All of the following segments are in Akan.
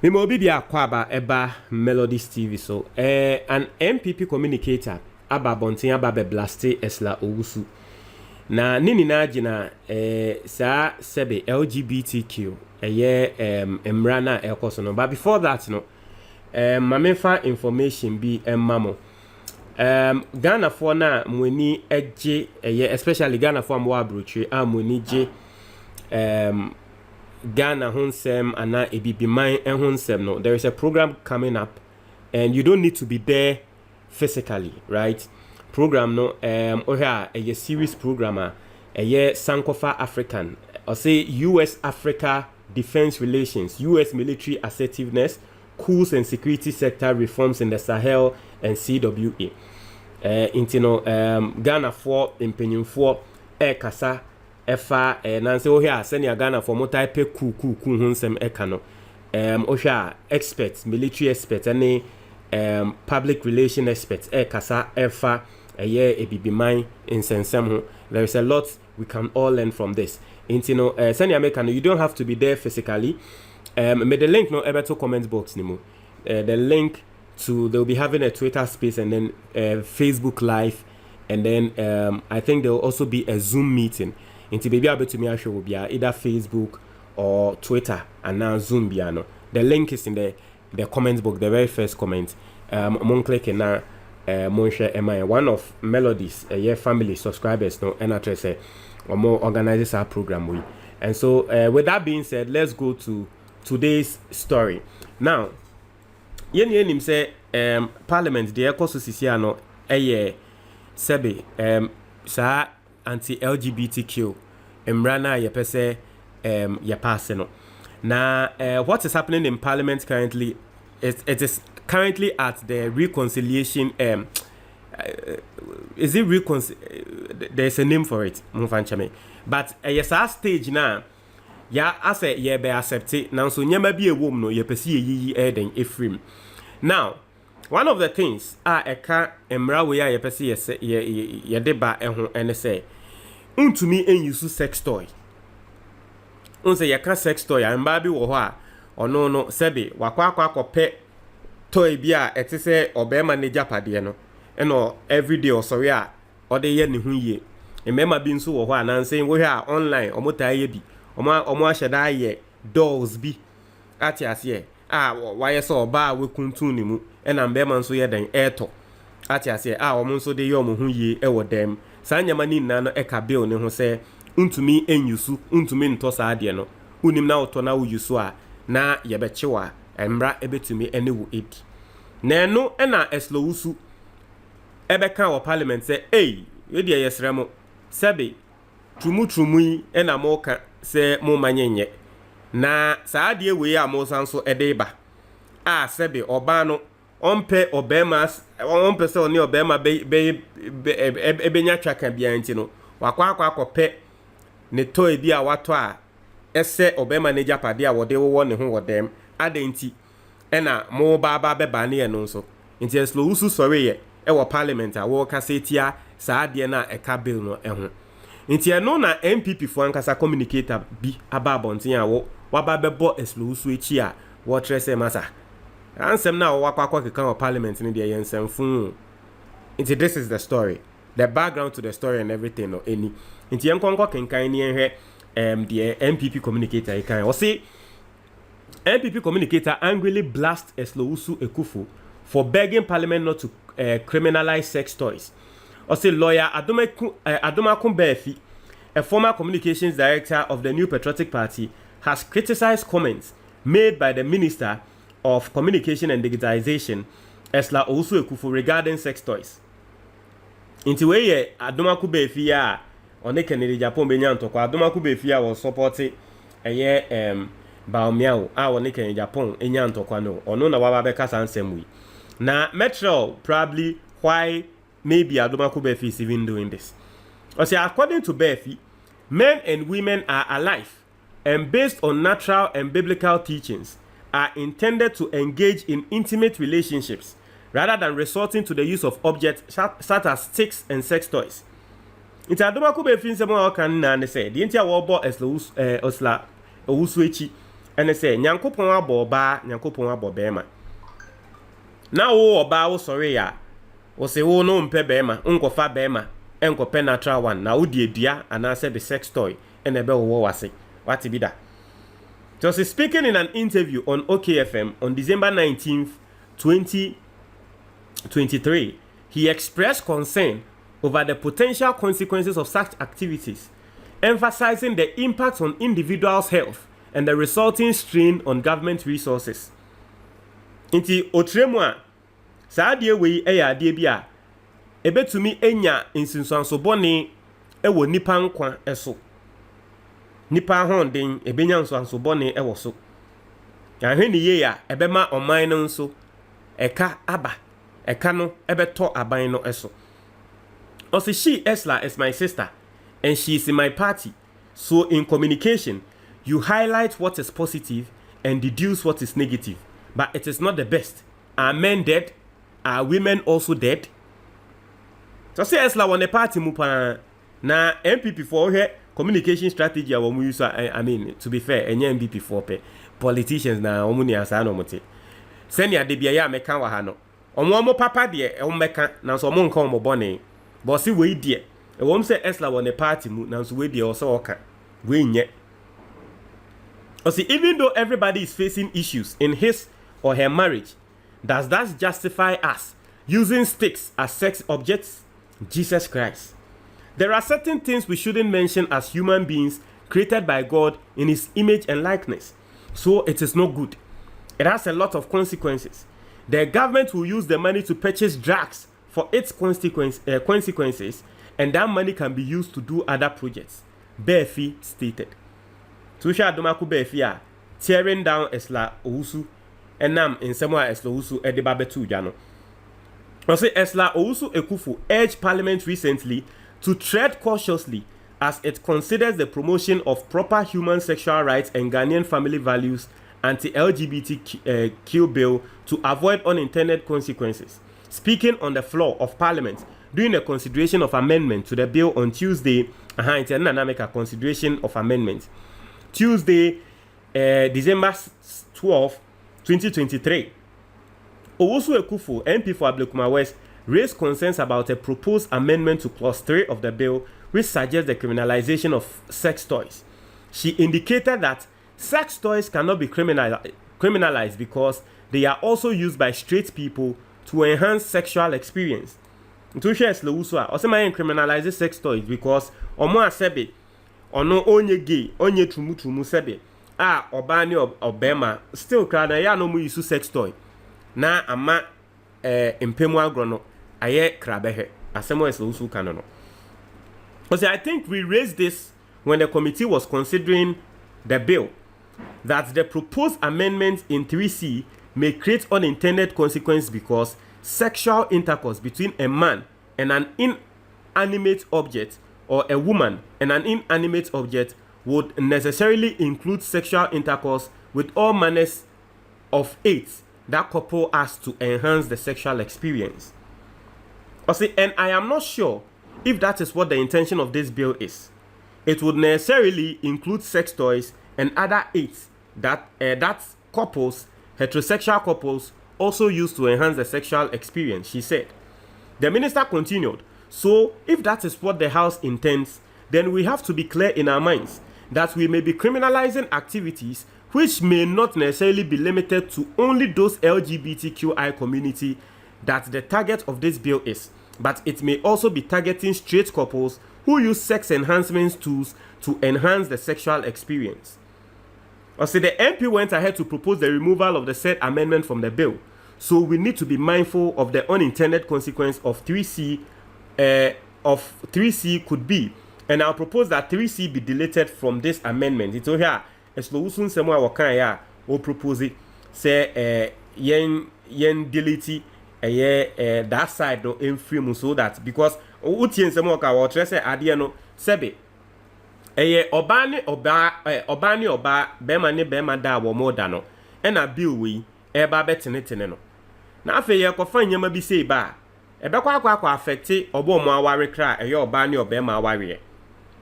Mimo bibia kwaba eba Melodies TV so an NPP communicator aba bonten aba be BLAST Ursula Owusu na nini na agina sa sebe LGBTQ emra na ekoso no, but before that no mamefa information bi emamo Ghana for na mweni eje especially Ghana for amwa abrochwe amweni je Ghana Honsem and Ebibiman and Honsem. No, there is a program coming up, and you don't need to be there physically, right? Program no, a series programmer, a year Sankofa African, or say U.S. Africa Defense Relations, U.S. military assertiveness, coups and security sector reforms in the Sahel and CWA. Ghana for Impenium for Kasa. Efa nanse o hia senior Ghana for mo type ku hunsem eka no o hia experts, military experts and public relation experts kasa efa ebibiman insensem ho. There is a lot we can all learn from this. Senior American, you don't have to be there physically. May the link no ever comment box nimo. The link to, they'll be having a Twitter space and then Facebook live, and then I think there will also be a Zoom meeting. Into baby able to me show will be either Facebook or Twitter and now Zoom biano. The link is in the comment box, the very first comment. Mon click na mon share one of Melodies family subscribers no and address or more organizes our program we. And so with that being said, let's go to today's story. Now yen say Parliament the eco sociano sebe sa anti-LGBTQ emrana yepese yepase no. Now what is happening in Parliament currently it is currently at the reconciliation is it there's a name for it but yes our stage now ya ase ye be accept now so nyama bi ewom no yepese yiyi eden efrim. Now one of the things eka emra we ya yepese ye deba ehun ene say untumi use sex toy. Unse yeka sex toy amba bi wo ho a ono no sebe wakwa akope toy bi a etese obema ne japade no eno everyday osori a ode ye ne hu ye emema bi nso wo ho a nanse wo hwe a online omota ye bi omo ahyeda ye dolls bi ati ase waye so oba we kuntun ni mu ena mbema nso ye den eto ati ase omo nso de ye omo hu ye ewo dem sanyama ni nna no eka bill ne ho se untumi enyusu untumi ntosa ade no unim na oto na uyusu a na yebechewa emra ebetumi ene wo edi na eno ena Ursula Owusu ebeka wo parliament se we de yesremo sebe trumu ena mo ka se mo manyenye na saade we ya mo sanso edeba sebe oba no ompe obema ompe se oni obema ebenya twaka bia nti no wakwa akope ne toy bi a wato a ese obema ne japade a wode wo ne ho wodem adenti ena mo baba beba ne ye no nso nti Ursula Owusu sorry ye wo parliament a wo kasetia saade na eka bill no eho nti eno na NPP fo ankasa communicator bi aba bonten a wo waba bebo Ursula Owusu echi a wo trese masa ansem na wakwa kekan of parliament ni de yensem fun. Nti this is the story, the background to the story and everything no any nti enkonko kenkan ni ehwe the NPP communicator kan o say NPP communicator angrily blast Ursula Owusu Ekufu for begging parliament not to criminalize sex toys. O say lawyer Adomakun Befi, a former communications director of the New Patriotic Party, has criticized comments made by the Minister of Communication and Digitization, Ursula Owusu Ekufu, regarding sex toys. Inti weye Adomakun Befi ya one Kennedy Japan benyanto kwa Adomakun Befi ya was supporting Baomiao one Kennedy Japan enyanto kwa no ono na waba beka sansem na metro probably why maybe Adomakun Befi is even doing this. O say according to Befi, men and women are alive and based on natural and biblical teachings are intended to engage in intimate relationships rather than resorting to the use of objects such as sticks and sex toys. Inti Adomakun Befi nsemo kan na ne say the intia wo bo Ursula Owusu echi ene say nyankopon abo oba nyankopon abo bema na wo oba wo sorry ya wo se wo no mpe bema nkofa bema enkope natural one na wo die dua anase be sex toy ene be wo wase what be that. So speaking in an interview on OKFM on December 19th 2023, he expressed concern over the potential consequences of such activities, emphasizing the impact on individuals' health and the resulting strain on government resources. Inti otremwa saa de we eya de bia ebetumi enya insinsanso bone ewo nipa nkwa eso nipa honden ebenya nsanso bone ewo so ahwe ni ye ya ebema oman no nso eka aba eka no ebeto aban no eso. Also, she, Ursula, is my sister, and she is in my party. So, in communication, you highlight what is positive and deduce what is negative. But it is not the best. Are men dead? Are women also dead? So, say Ursula won the party mupa na NPP for her communication strategy. I mean, to be fair, any NPP for politicians na omuni asa no mote. Senya de biya meka wa ha no. Omo papa de meka na so mo nka omo bone. But see we dear. A woman say Ursula won the party mu now so we dear also oka. We nye. Or see, even though everybody is facing issues in his or her marriage, does that justify us using sticks as sex objects? Jesus Christ. There are certain things we shouldn't mention as human beings created by God in his image and likeness. So it is not good. It has a lot of consequences. The government will use the money to purchase drugs for its consequences, and that money can be used to do other projects. Befi stated. Tusha Adomaku Befi tearing down Ursula Owusu, and nam in somewhere Ursula Owusu Edibabetu Jano. Also, Ursula Owusu Ekufu urged Parliament recently to tread cautiously as it considers the promotion of proper human sexual rights and Ghanaian family values anti-LGBTQ bill to avoid unintended consequences. Speaking on the floor of Parliament during the consideration of amendment to the bill on Tuesday, consideration of amendment Tuesday, December 12, 2023, Owusu Ekufu, MP for Ablekuma West, raised concerns about a proposed amendment to Clause 3 of the bill, which suggests the criminalization of sex toys. She indicated that sex toys cannot be criminalized because they are also used by straight people to enhance sexual experience. To share Ursula Owusu, also my criminalize sex toys because omo asebe ono onye gay onye trumu sebe obani obema still krana ya no mu use sex toy na ama impemu agrono aye krabehe asemo Ursula Owusu kanono. Because I think we raised this when the committee was considering the bill, that the proposed amendment in 3C may create unintended consequences because sexual intercourse between a man and an inanimate object or a woman and an inanimate object would necessarily include sexual intercourse with all manners of aids that couple us to enhance the sexual experience. And I am not sure if that is what the intention of this bill is. It would necessarily include sex toys and other aids that couples, heterosexual couples, also use to enhance the sexual experience, she said. The minister continued, so if that is what the House intends, then we have to be clear in our minds that we may be criminalizing activities which may not necessarily be limited to only those LGBTQI community that the target of this bill is, but it may also be targeting straight couples who use sex enhancement tools to enhance the sexual experience. Also, the MP went ahead to propose the removal of the said amendment from the bill. So we need to be mindful of the unintended consequence of 3C could be. And I'll propose that 3C be deleted from this amendment. It's here. Ursula Owusu semwa wakan ya o propose say yen delete that side no infirm so that because utien semwa ka wo tre say ade no sebe oba bema ne bema da wo moda no e na bill we e ba betenetene no na afa ye kofa nyama bi sei ba e be kwa affect obo mo aware kra oba ne obema aware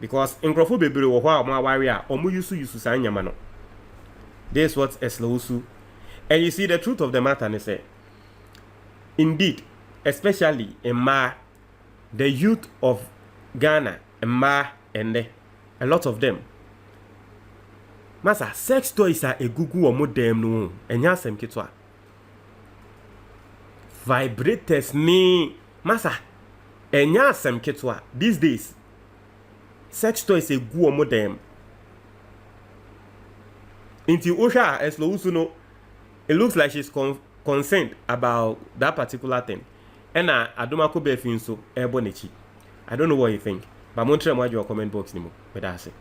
because nkrofo bebre wo ho a mo aware a omo yusu sa nyama no This is what Ursula Owusu. And you see, the truth of the matter is that, indeed, especially in the youth of Ghana, and a lot of them, Masa, sex toys are a Google or modem no, and yasem kitwa. Vibrators ni, Masa, and yasem kitwa. These days, sex toys a Google or modem. Into Osha, as Owusu, it looks like she's concerned about that particular thing. And I don't know so I don't know what you think. But I'm going to try your comment box anymore. But that's it.